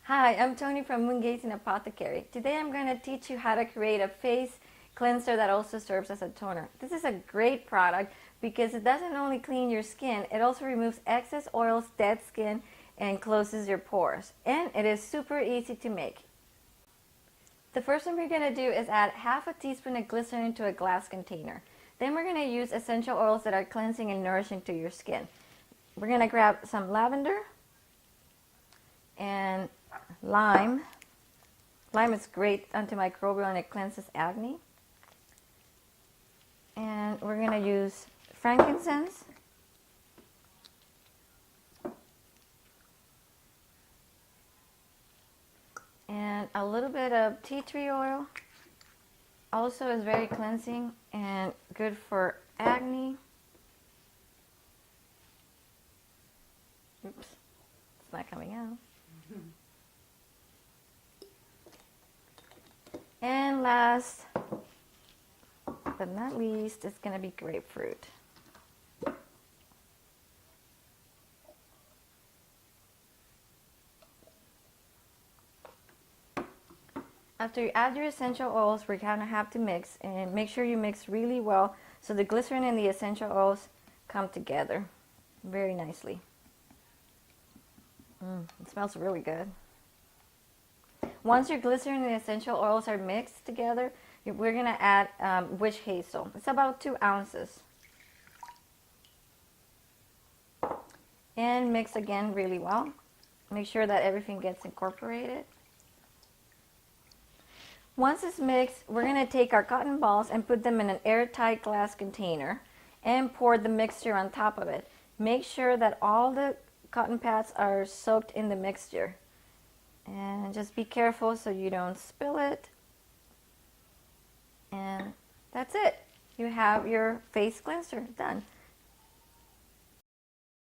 Hi, I'm Tony from Moongazing Apothecary. Today I'm going to teach you how to create a face cleanser that also serves as a toner. This is a great product because it doesn't only clean your skin, it also removes excess oils, dead skin, and closes your pores. And it is super easy to make. The first thing we're going to do is add half a teaspoon of glycerin to a glass container. Then we're going to use essential oils that are cleansing and nourishing to your skin. We're going to grab some lavender and lime. Lime is great antimicrobial and it cleanses acne. And we're going to use frankincense. And a little bit of tea tree oil. Also is very cleansing and good for acne. Oops, it's not coming out. And last but not least, it's going to be grapefruit. After you add your essential oils, we're going to have to mix, and make sure you mix really well so the glycerin and the essential oils come together very nicely. It smells really good. Once your glycerin and essential oils are mixed together, we're going to add witch hazel. It's about 2 ounces. And mix again really well. Make sure that everything gets incorporated. Once it's mixed, we're going to take our cotton balls and put them in an airtight glass container and pour the mixture on top of it. Make sure that all the cotton pads are soaked in the mixture. And just be careful so you don't spill it. And that's it. You have your face cleanser done.